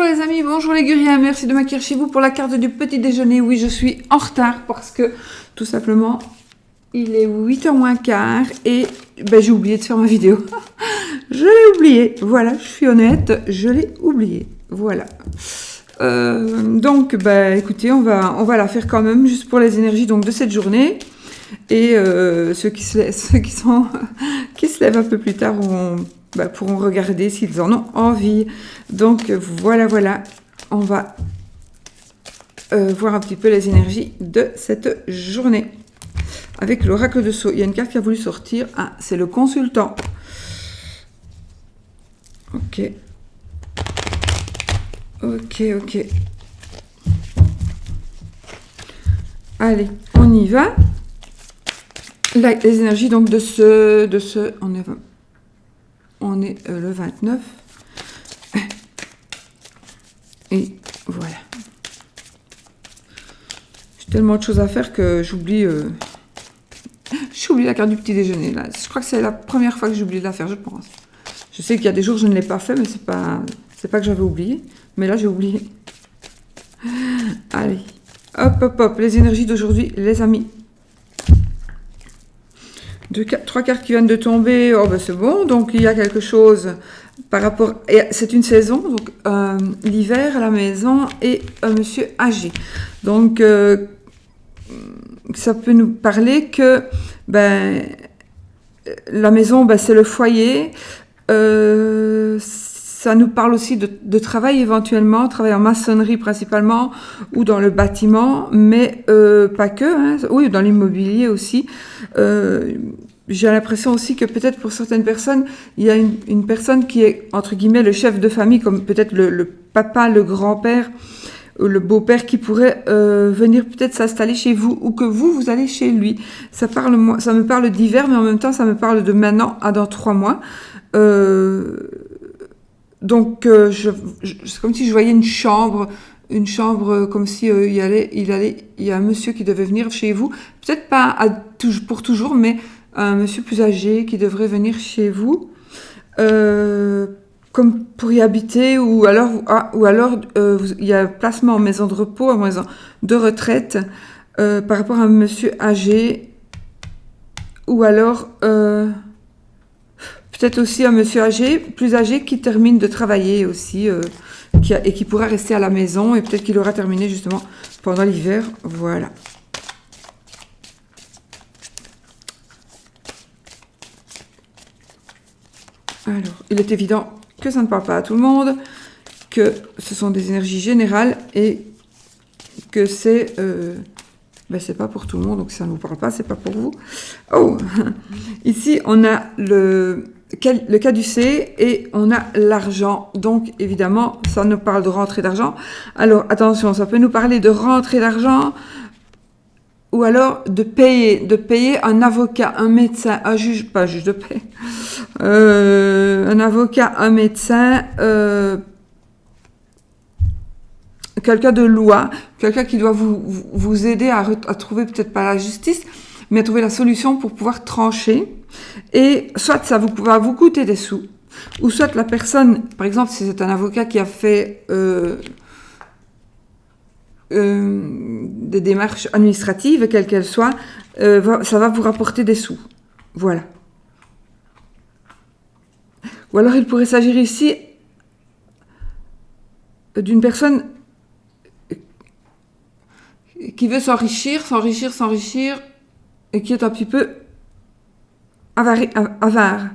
les amis, bonjour les Guriens, merci de m'accueillir chez vous pour la carte du petit déjeuner. Oui, je suis en retard parce que tout simplement il est 8h moins quart et j'ai oublié de faire ma vidéo. Je l'ai oublié, voilà, je suis honnête, je l'ai oublié, voilà. Donc écoutez, on va la faire quand même juste pour les énergies donc, de cette journée. Et ceux qui se lèvent un peu plus tard pourront regarder s'ils en ont envie. Donc voilà, on va voir un petit peu les énergies de cette journée. Avec l'oracle de Sceaux, il y a une carte qui a voulu sortir. Ah, c'est le consultant. Ok. Allez, on y va. Les énergies donc de ce on est le 29 et voilà. J'ai tellement de choses à faire que j'oublie la carte du petit déjeuner là. Je crois que c'est la première fois que j'oublie de la faire, je pense. Je sais qu'il y a des jours je ne l'ai pas fait, mais c'est pas que j'avais oublié, mais là j'ai oublié. Allez, hop, les énergies d'aujourd'hui, les amis. Trois cartes qui viennent de tomber, c'est bon, donc il y a quelque chose par rapport, c'est une saison, donc l'hiver à la maison et un monsieur âgé. Donc ça peut nous parler que la maison c'est le foyer, ça nous parle aussi de travail éventuellement, travail en maçonnerie principalement, ou dans le bâtiment, mais pas que, hein, oui, dans l'immobilier aussi. J'ai l'impression aussi que peut-être pour certaines personnes, il y a une personne qui est, entre guillemets, le chef de famille, comme peut-être le papa, le grand-père, ou le beau-père qui pourrait venir peut-être s'installer chez vous, ou que vous allez chez lui. Ça me parle d'hiver, mais en même temps, ça me parle de maintenant à dans 3 mois. Donc, c'est comme si je voyais une chambre comme si il y a un monsieur qui devait venir chez vous, peut-être pas pour toujours, mais un monsieur plus âgé qui devrait venir chez vous, comme pour y habiter, ou alors il y a un placement en maison de repos, en maison de retraite, par rapport à un monsieur âgé, ou alors peut-être aussi un monsieur plus âgé qui termine de travailler aussi, et qui pourra rester à la maison, et peut-être qu'il aura terminé justement pendant l'hiver. Voilà. Alors, il est évident que ça ne parle pas à tout le monde, que ce sont des énergies générales et que c'est pas pour tout le monde, donc si ça ne vous parle pas, c'est pas pour vous. Oh, ici on a le caducée et on a l'argent. Donc évidemment, ça nous parle de rentrée d'argent. Alors attention, ça peut nous parler de rentrée d'argent ou alors de payer un avocat, un médecin, un juge, pas un juge de paix, un avocat, un médecin, quelqu'un de loi, quelqu'un qui doit vous aider à trouver peut-être pas la justice, mais à trouver la solution pour pouvoir trancher. Et soit ça va vous coûter des sous, ou soit la personne, par exemple, si c'est un avocat qui a fait des démarches administratives, quelles qu'elles soient, ça va vous rapporter des sous. Voilà. Ou alors il pourrait s'agir ici d'une personne qui veut s'enrichir, et qui est un petit peu avare.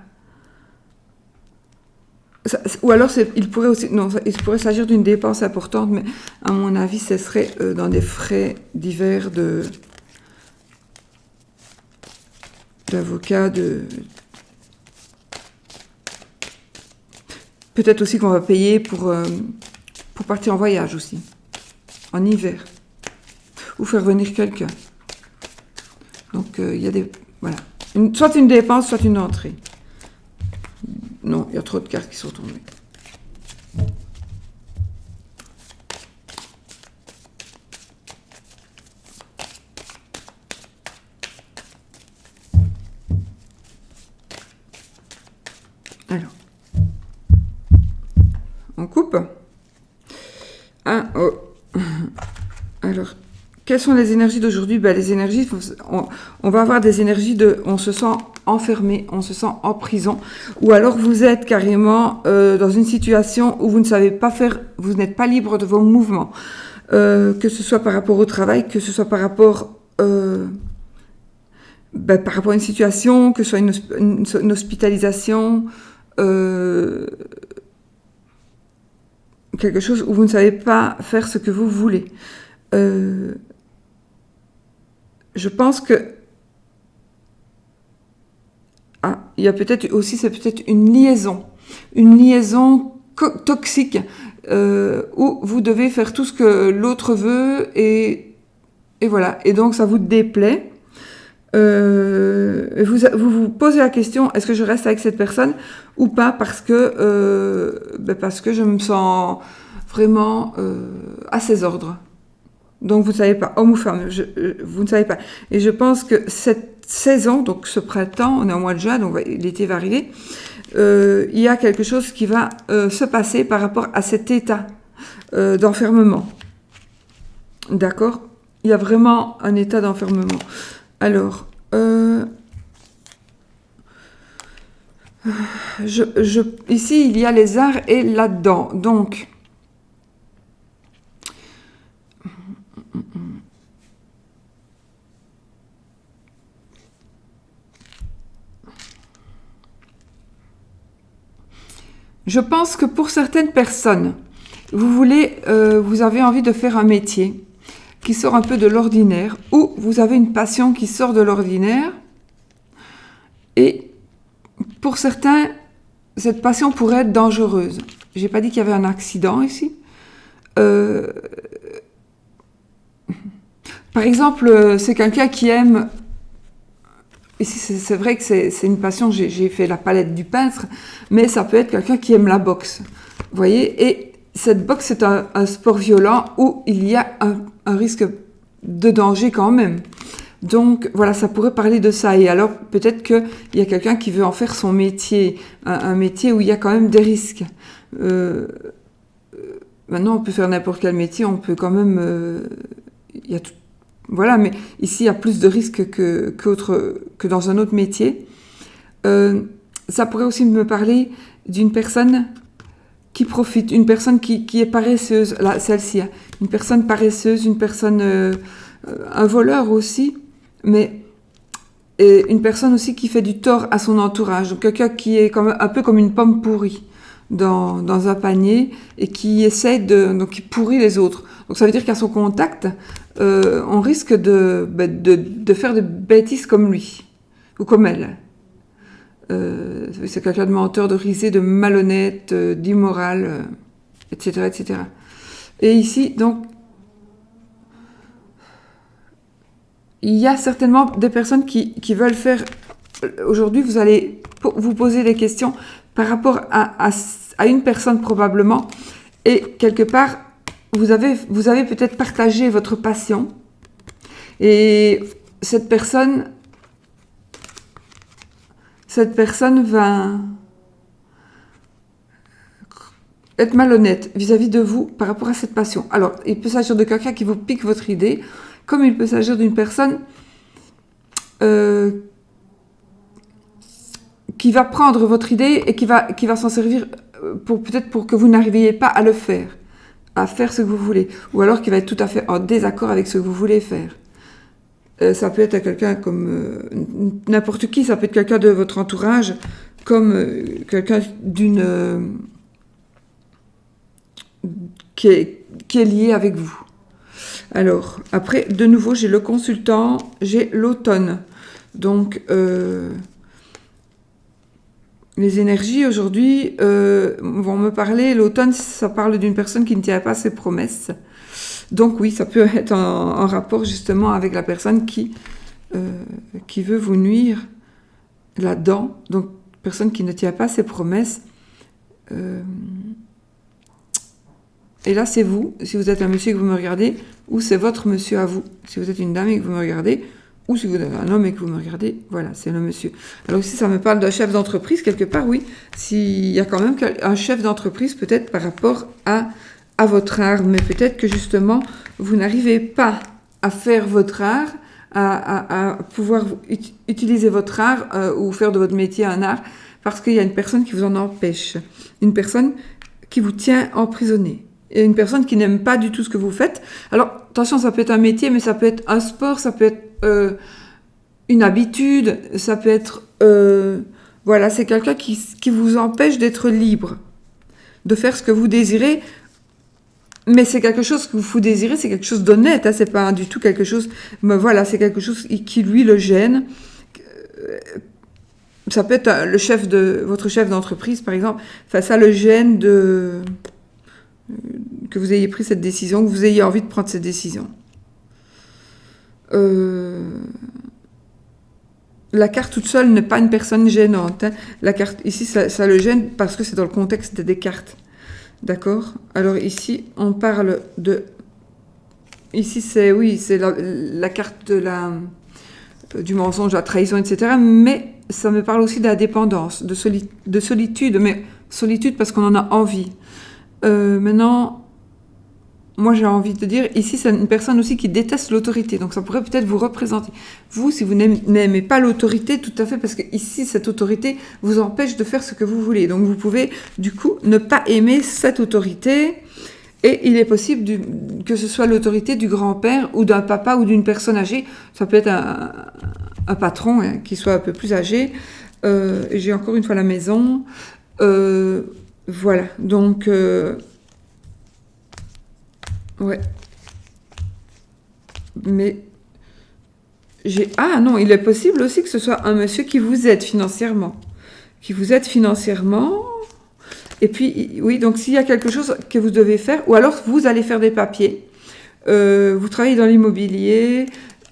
Ou alors il pourrait s'agir d'une dépense importante, mais à mon avis, ce serait dans des frais divers d'avocat, peut-être aussi qu'on va payer pour partir en voyage aussi, en hiver, ou faire venir quelqu'un. Donc il y a voilà, soit une dépense, soit une entrée. Non, il y a trop de cartes qui sont tombées. Alors, on coupe. Ah, oh. Alors, quelles sont les énergies d'aujourd'hui? Ben, les énergies, on va avoir des énergies de... On se sent enfermé, on se sent en prison. Ou alors vous êtes carrément dans une situation où vous ne savez pas faire... Vous n'êtes pas libre de vos mouvements. Que ce soit par rapport au travail, que ce soit par rapport... par rapport à une situation, que ce soit une hospitalisation... quelque chose où vous ne savez pas faire ce que vous voulez. Je pense que il y a peut-être aussi, c'est peut-être une liaison toxique où vous devez faire tout ce que l'autre veut et voilà. Et donc ça vous déplaît. Vous posez la question, est-ce que je reste avec cette personne ou pas, parce que je me sens vraiment à ses ordres. Donc vous ne savez pas, homme ou femme, vous ne savez pas. Et je pense que cette saison, donc ce printemps, on est au mois de juin, donc l'été va arriver, il y a quelque chose qui va se passer par rapport à cet état d'enfermement. D'accord? Il y a vraiment un état d'enfermement. Alors, ici, il y a les arts et là-dedans. Donc, je pense que pour certaines personnes, vous avez envie de faire un métier qui sort un peu de l'ordinaire, ou vous avez une passion qui sort de l'ordinaire, et pour certains, cette passion pourrait être dangereuse. J'ai pas dit qu'il y avait un accident ici. Par exemple, c'est quelqu'un qui aime... Ici, c'est vrai que c'est une passion, j'ai fait la palette du peintre, mais ça peut être quelqu'un qui aime la boxe. Vous voyez? Et cette boxe, c'est un sport violent où il y a un risque de danger quand même. Donc, voilà, ça pourrait parler de ça. Et alors, peut-être qu'il y a quelqu'un qui veut en faire son métier, un métier où il y a quand même des risques. Maintenant, on peut faire n'importe quel métier, on peut quand même... il y a tout. Voilà, mais ici, il y a plus de risques que dans un autre métier. Ça pourrait aussi me parler d'une personne qui profite, une personne qui est paresseuse, là, celle-ci, hein, une personne paresseuse, une personne, un voleur aussi, mais une personne aussi qui fait du tort à son entourage, donc quelqu'un qui est un peu comme une pomme pourrie dans un panier et qui essaie donc qui pourrit les autres. Donc ça veut dire qu'à son contact, on risque de faire des bêtises comme lui ou comme elle. C'est quelqu'un de menteur, de risé, de malhonnête, d'immoral, etc., etc. Et ici, donc, il y a certainement des personnes qui veulent faire... Aujourd'hui, vous allez vous poser des questions par rapport à une personne probablement, et quelque part, vous avez peut-être partagé votre passion, et cette personne va être malhonnête vis-à-vis de vous par rapport à cette passion. Alors, il peut s'agir de quelqu'un qui vous pique votre idée, comme il peut s'agir d'une personne qui va prendre votre idée et qui va s'en servir peut-être pour que vous n'arriviez pas à le faire, à faire ce que vous voulez, ou alors qui va être tout à fait en désaccord avec ce que vous voulez faire. Ça peut être quelqu'un comme n'importe qui, ça peut être quelqu'un de votre entourage, comme quelqu'un qui est lié avec vous. Alors, après, de nouveau, j'ai le consultant, j'ai l'automne. Donc, les énergies aujourd'hui vont me parler. L'automne, ça parle d'une personne qui ne tient pas ses promesses. Donc oui, ça peut être en rapport justement avec la personne qui veut vous nuire là-dedans. Donc, personne qui ne tient pas ses promesses. Et là, c'est vous, si vous êtes un monsieur et que vous me regardez, ou c'est votre monsieur à vous. Si vous êtes une dame et que vous me regardez, ou si vous êtes un homme et que vous me regardez, voilà, c'est le monsieur. Alors ici, ça me parle d'un chef d'entreprise, quelque part, oui. S'il y a quand même un chef d'entreprise, peut-être par rapport à à votre art, mais peut-être que justement, vous n'arrivez pas à faire votre art, à pouvoir utiliser votre art ou faire de votre métier un art, parce qu'il y a une personne qui vous en empêche, une personne qui vous tient emprisonné, et une personne qui n'aime pas du tout ce que vous faites. Alors, attention, ça peut être un métier, mais ça peut être un sport, ça peut être une habitude, ça peut être... voilà, c'est quelqu'un qui vous empêche d'être libre, de faire ce que vous désirez, mais c'est quelque chose que vous désirez, c'est quelque chose d'honnête, hein, c'est pas du tout quelque chose... Mais voilà, c'est quelque chose qui lui le gêne. Ça peut être votre chef d'entreprise, par exemple. Enfin, ça le gêne que vous ayez pris cette décision, que vous ayez envie de prendre cette décision. La carte toute seule n'est pas une personne gênante. Hein. La carte ici, ça le gêne parce que c'est dans le contexte des cartes. D'accord? Alors ici, on parle de... Ici, c'est la carte du mensonge, de la trahison, etc. Mais ça me parle aussi de la dépendance, de solitude. Mais solitude parce qu'on en a envie. Maintenant... Moi, j'ai envie de dire, ici, c'est une personne aussi qui déteste l'autorité. Donc, ça pourrait peut-être vous représenter. Vous, si vous n'aimez pas l'autorité, tout à fait, parce que ici, cette autorité vous empêche de faire ce que vous voulez. Donc, vous pouvez, du coup, ne pas aimer cette autorité. Et il est possible que ce soit l'autorité du grand-père ou d'un papa ou d'une personne âgée. Ça peut être un patron hein, qui soit un peu plus âgé. J'ai encore une fois la maison. Voilà. Donc... Ouais. Mais ah non, il est possible aussi que ce soit un monsieur qui vous aide financièrement. Qui vous aide financièrement. Et puis, oui, donc s'il y a quelque chose que vous devez faire, ou alors vous allez faire des papiers. Vous travaillez dans l'immobilier,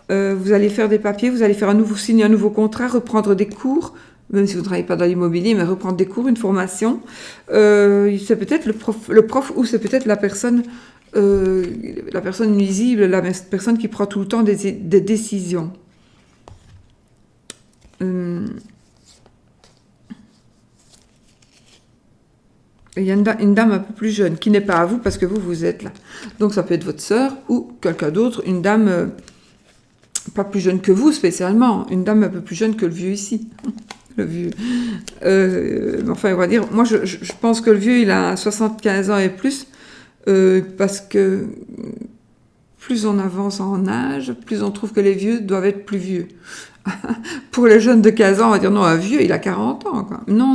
vous allez faire des papiers, vous allez signer un nouveau contrat, reprendre des cours, même si vous ne travaillez pas dans l'immobilier, mais reprendre des cours, une formation. C'est peut-être le prof ou c'est peut-être la personne nuisible, la personne qui prend tout le temps des décisions. Il y a une dame un peu plus jeune, qui n'est pas à vous parce que vous êtes là. Donc ça peut être votre sœur ou quelqu'un d'autre, une dame pas plus jeune que vous spécialement, une dame un peu plus jeune que le vieux ici. Le vieux. Enfin, on va dire, moi je pense que le vieux, il a 75 ans et plus. Parce que plus on avance en âge, plus on trouve que les vieux doivent être plus vieux. Pour les jeunes de 15 ans, on va dire non, un vieux, il a 40 ans. Quoi. Non.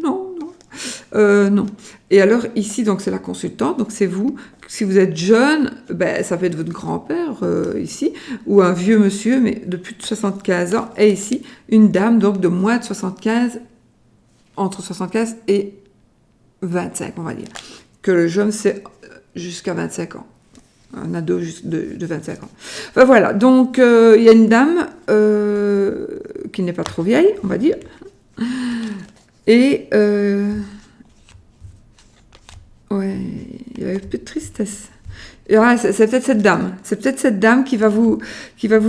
Non. Et alors, ici, donc c'est la consultante, donc c'est vous. Si vous êtes jeune, ça peut être votre grand-père ici, ou un vieux monsieur, mais de plus de 75 ans, et ici, une dame donc de moins de 75, entre 75 et 25, on va dire. Que le jeune, c'est jusqu'à 25 ans. Un ado de 25 ans. Enfin, voilà, donc il y a une dame qui n'est pas trop vieille, on va dire. Et ouais, il y a un peu de tristesse. Et ouais, c'est peut-être cette dame. C'est peut-être cette dame qui va vous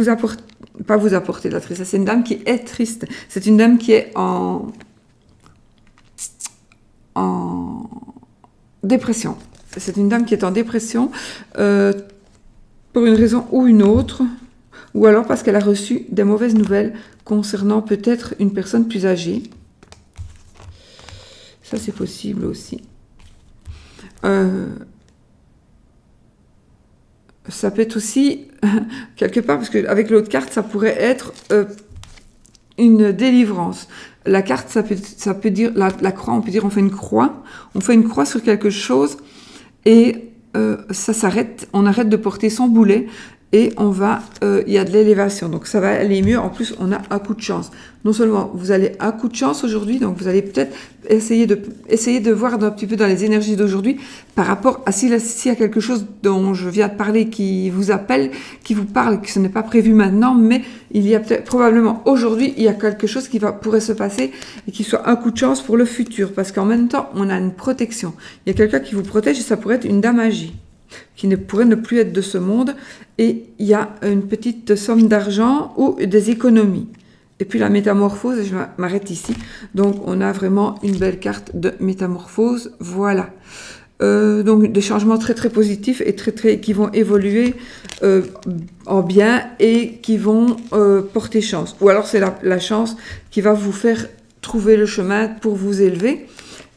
apporter, pas vous apporter de la tristesse. C'est une dame qui est triste. C'est une dame qui est en dépression. C'est une dame qui est en dépression pour une raison ou une autre, ou alors parce qu'elle a reçu des mauvaises nouvelles concernant peut-être une personne plus âgée. Ça, c'est possible aussi. Ça peut être aussi, quelque part, parce qu'avec l'autre carte, ça pourrait être une délivrance. La carte, ça peut dire, la croix, on peut dire on fait une croix sur quelque chose et ça s'arrête, on arrête de porter son boulet et il y a de l'élévation, donc ça va aller mieux. En plus, on a un coup de chance. Non seulement vous avez un coup de chance aujourd'hui, donc vous allez peut-être essayer de voir un petit peu dans les énergies d'aujourd'hui par rapport à s'il y a quelque chose dont je viens de parler qui vous appelle, qui vous parle, que ce n'est pas prévu maintenant, mais il y a probablement aujourd'hui, il y a quelque chose qui pourrait se passer et qui soit un coup de chance pour le futur, parce qu'en même temps, on a une protection. Il y a quelqu'un qui vous protège et ça pourrait être une dame âgée qui pourrait ne plus être de ce monde, et il y a une petite somme d'argent ou des économies. Et puis la métamorphose, je m'arrête ici. Donc on a vraiment une belle carte de métamorphose, voilà. Donc des changements très très positifs et qui vont évoluer en bien et qui vont porter chance. Ou alors c'est la chance qui va vous faire trouver le chemin pour vous élever,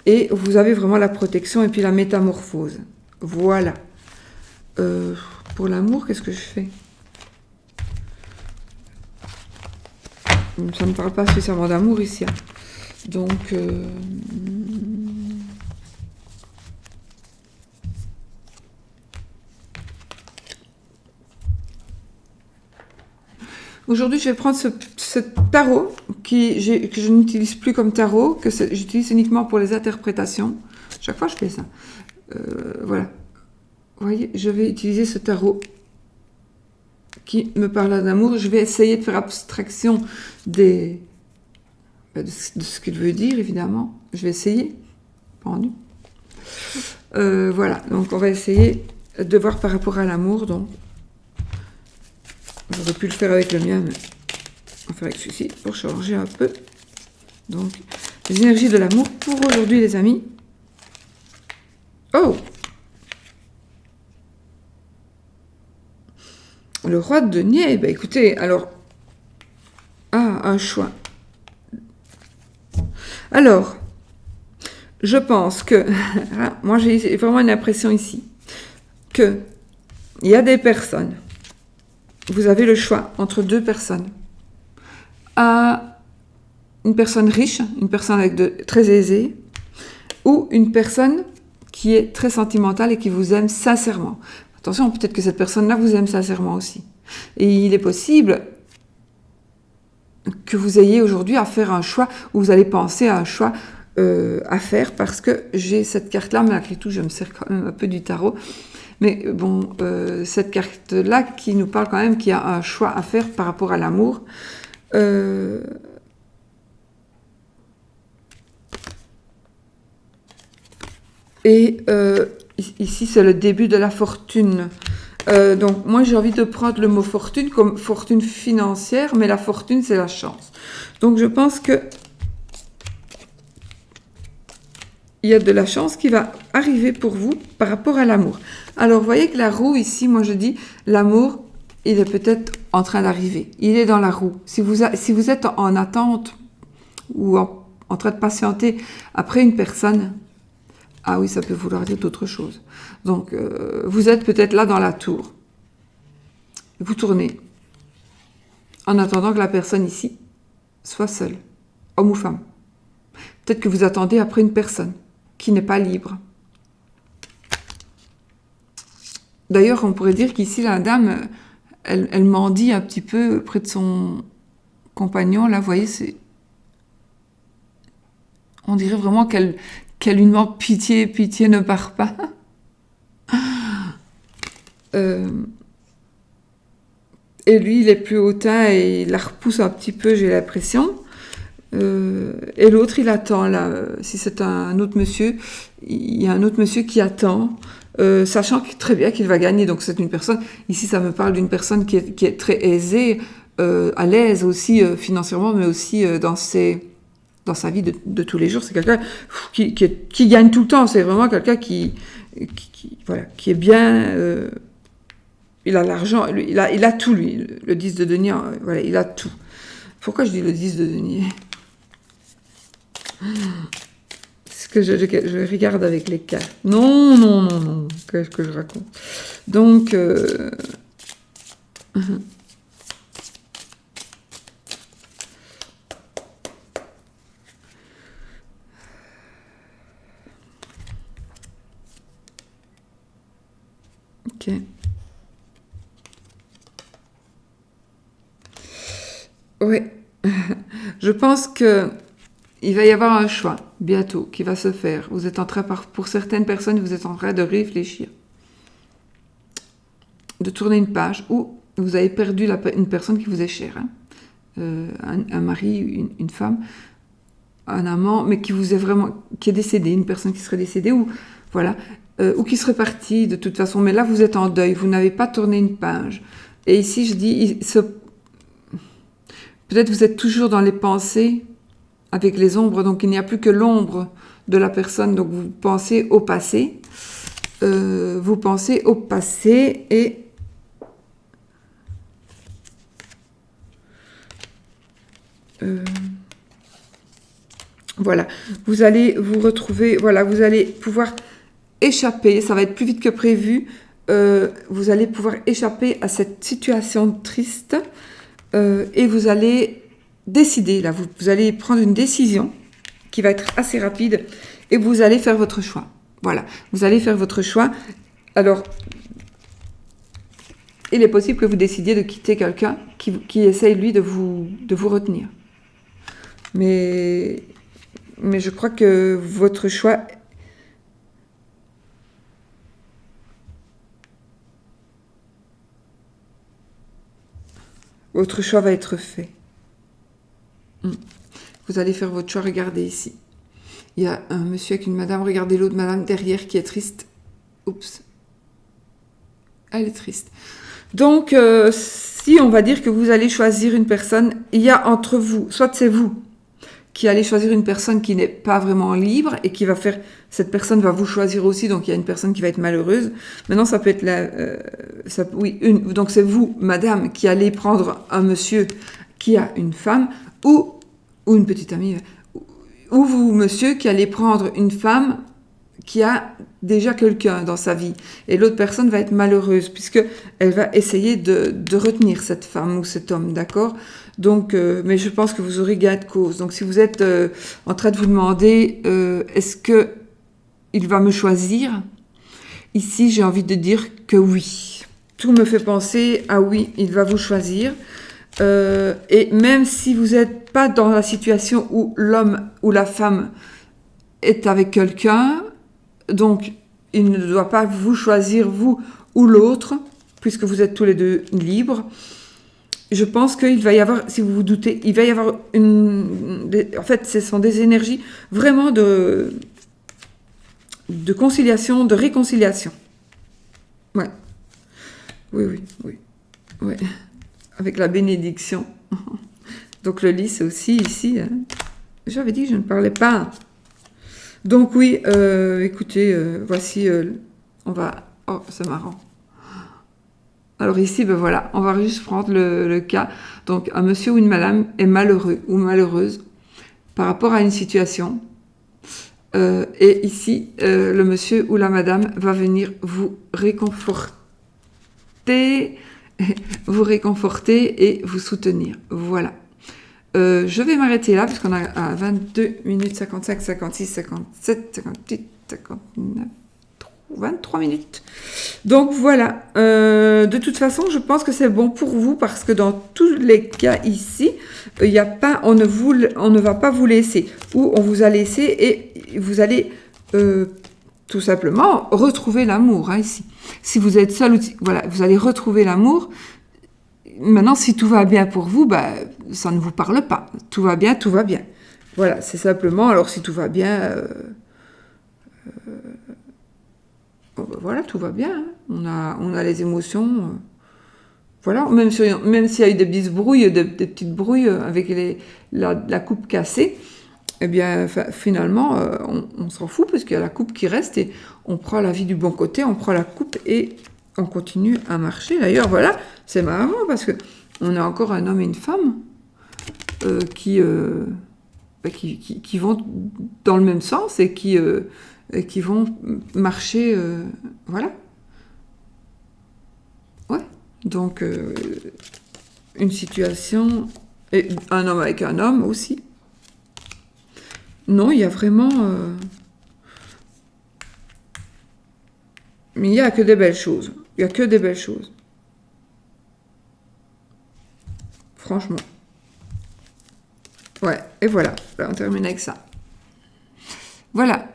et vous avez vraiment la protection et puis la métamorphose. Voilà. Pour l'amour, qu'est-ce que je fais? Ça ne me parle pas spécialement d'amour ici. Hein. Donc... Aujourd'hui, je vais prendre ce tarot que je n'utilise plus comme tarot, que j'utilise uniquement pour les interprétations. Chaque fois, je fais ça. Voilà. Vous voyez, je vais utiliser ce tarot qui me parle d'amour. Je vais essayer de faire abstraction de ce qu'il veut dire, évidemment. Je vais essayer. Pendu. Voilà. Donc, on va essayer de voir par rapport à l'amour. Donc, j'aurais pu le faire avec le mien, mais on va faire avec celui-ci pour changer un peu. Donc, les énergies de l'amour pour aujourd'hui, les amis. Oh! Le roi de denier, ben écoutez, alors... Ah, un choix. Alors, je pense que... moi, j'ai vraiment une impression ici que il y a des personnes... Vous avez le choix entre deux personnes. Une personne riche, une personne très aisée, ou une personne qui est très sentimentale et qui vous aime sincèrement. Attention, peut-être que cette personne-là vous aime sincèrement aussi. Et il est possible que vous ayez aujourd'hui à faire un choix, ou vous allez penser à un choix à faire, parce que j'ai cette carte-là, malgré tout, je me sers quand même un peu du tarot. Mais bon, cette carte-là qui nous parle quand même qu'il y a un choix à faire par rapport à l'amour. Ici, c'est le début de la fortune. Donc, moi, j'ai envie de prendre le mot fortune comme fortune financière, mais la fortune, c'est la chance. Donc, je pense que il y a de la chance qui va arriver pour vous par rapport à l'amour. Alors, vous voyez que la roue, ici, moi je dis, l'amour, il est peut-être en train d'arriver. Il est dans la roue. Si vous êtes en attente ou en train de patienter après une personne, ah oui, ça peut vouloir dire d'autres choses. Donc, vous êtes peut-être là dans la tour. Vous tournez en attendant que la personne ici soit seule, homme ou femme. Peut-être que vous attendez après une personne qui n'est pas libre. D'ailleurs, on pourrait dire qu'ici, la dame, elle mendie un petit peu près de son compagnon. Là, vous voyez, on dirait vraiment qu'elle lui demande pitié, pitié, ne pars pas. Et lui, il est plus hautain et il la repousse un petit peu, j'ai l'impression. Et l'autre, il attend, là. Si c'est un autre monsieur, il y a un autre monsieur qui attend, sachant très bien qu'il va gagner. Donc, c'est une personne... Ici, ça me parle d'une personne qui est très aisée, à l'aise aussi financièrement, mais aussi dans sa vie de tous les jours. C'est quelqu'un qui gagne tout le temps. C'est vraiment quelqu'un qui est bien... il a l'argent, il a tout, lui. Le 10 de denier, voilà, il a tout. Pourquoi je dis le 10 de denier ? C'est ce que je regarde avec les cartes. Non. Qu'est-ce que je raconte ? Donc... Ok. Oui. Je pense que il va y avoir un choix bientôt qui va se faire. Vous êtes en train, pour certaines personnes, vous êtes en train de réfléchir, de tourner une page où vous avez perdu une personne qui vous est chère, hein. Un mari, une femme, un amant, mais qui est décédé, une personne qui serait décédée ou voilà, ou qui serait partie de toute façon. Mais là, vous êtes en deuil, vous n'avez pas tourné une page. Et ici, je dis, peut-être vous êtes toujours dans les pensées avec les ombres, donc il n'y a plus que l'ombre de la personne, donc vous pensez au passé. vous pensez au passé et voilà, vous allez vous retrouver, voilà, vous allez pouvoir échapper, ça va être plus vite que prévu, vous allez pouvoir échapper à cette situation triste et vous allez décider, là, vous allez prendre une décision qui va être assez rapide et vous allez faire votre choix. Voilà, vous allez faire votre choix. Alors, il est possible que vous décidiez de quitter quelqu'un qui essaye, lui, de vous retenir. Mais je crois que votre choix... Votre choix va être fait. Vous allez faire votre choix, regardez ici. Il y a un monsieur avec une madame, regardez l'autre madame derrière qui est triste. Oups. Elle est triste. Donc, si on va dire que vous allez choisir une personne, il y a entre vous, soit c'est vous qui allez choisir une personne qui n'est pas vraiment libre et qui va faire, cette personne va vous choisir aussi, donc il y a une personne qui va être malheureuse. Maintenant, ça peut être donc c'est vous, madame, qui allez prendre un monsieur qui a une femme ou une petite amie, ou vous, monsieur, qui allez prendre une femme qui a déjà quelqu'un dans sa vie. Et l'autre personne va être malheureuse, puisqu'elle va essayer de retenir cette femme ou cet homme, d'accord ? Donc, mais je pense que vous aurez gain de cause. Donc, si vous êtes en train de vous demander, est-ce que il va me choisir ? Ici, j'ai envie de dire que oui. Tout me fait penser à oui, il va vous choisir. Et même si vous n'êtes pas dans la situation où l'homme ou la femme est avec quelqu'un, donc il ne doit pas vous choisir, vous ou l'autre, puisque vous êtes tous les deux libres. Je pense qu'il va y avoir, si vous vous doutez, il va y avoir en fait, ce sont des énergies vraiment de conciliation, de réconciliation. Ouais. Oui. Ouais. Avec la bénédiction. Donc le lit, c'est aussi ici. Hein. J'avais dit que je ne parlais pas. Donc oui, écoutez, voici, on va... Oh, c'est marrant. Alors ici, ben voilà, on va juste prendre le cas. Donc un monsieur ou une madame est malheureux ou malheureuse par rapport à une situation. Et ici, le monsieur ou la madame va venir vous réconforter et vous soutenir. Voilà. Je vais m'arrêter là, puisqu'on a à 22 minutes 55, 56, 57, 58, 59, 23 minutes. Donc voilà. De toute façon, je pense que c'est bon pour vous, parce que dans tous les cas ici, il n'y a pas, on ne va pas vous laisser, ou on vous a laissé et vous allez tout simplement retrouver l'amour, hein, ici. Si vous êtes seul, voilà, vous allez retrouver l'amour. Maintenant, si tout va bien pour vous, bah, ça ne vous parle pas. Tout va bien, tout va bien. Voilà, c'est simplement, alors si tout va bien, voilà, tout va bien. Hein. On a les émotions. Voilà, même s'il y a eu des petites brouilles, avec la coupe cassée, eh bien, finalement, on s'en fout, parce qu'il y a la coupe qui reste et on prend la vie du bon côté, on prend la coupe et on continue à marcher. D'ailleurs, voilà, c'est marrant parce que on a encore un homme et une femme qui vont dans le même sens et qui vont marcher, voilà. Ouais. Donc, une situation, et un homme avec un homme aussi. Non, il y a vraiment... Mais il n'y a que des belles choses. Il n'y a que des belles choses. Franchement. Ouais, et voilà. Là, on termine avec ça. Voilà.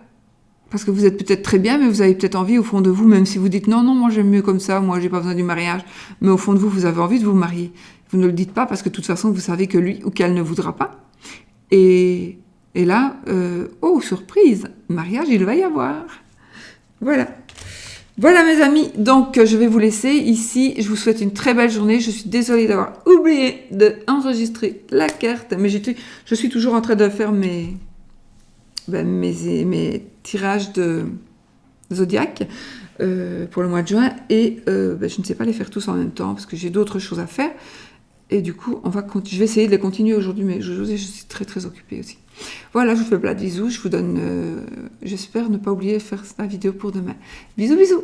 Parce que vous êtes peut-être très bien, mais vous avez peut-être envie au fond de vous, même si vous dites non, moi j'aime mieux comme ça, moi j'ai pas besoin du mariage. Mais au fond de vous, vous avez envie de vous marier. Vous ne le dites pas parce que de toute façon, vous savez que lui ou qu'elle ne voudra pas. Et là, oh, surprise, mariage, il va y avoir. Voilà. Voilà mes amis, donc je vais vous laisser ici. Je vous souhaite une très belle journée. Je suis désolée d'avoir oublié d'enregistrer la carte, mais je suis toujours en train de faire mes tirages de zodiaque. pour le mois de juin. Et je ne sais pas les faire tous en même temps parce que j'ai d'autres choses à faire. Et du coup, je vais essayer de les continuer aujourd'hui, mais je suis très très occupée aussi. Voilà, je vous fais plein de bisous. Je vous donne, j'espère ne pas oublier de faire la vidéo pour demain. Bisous, bisous.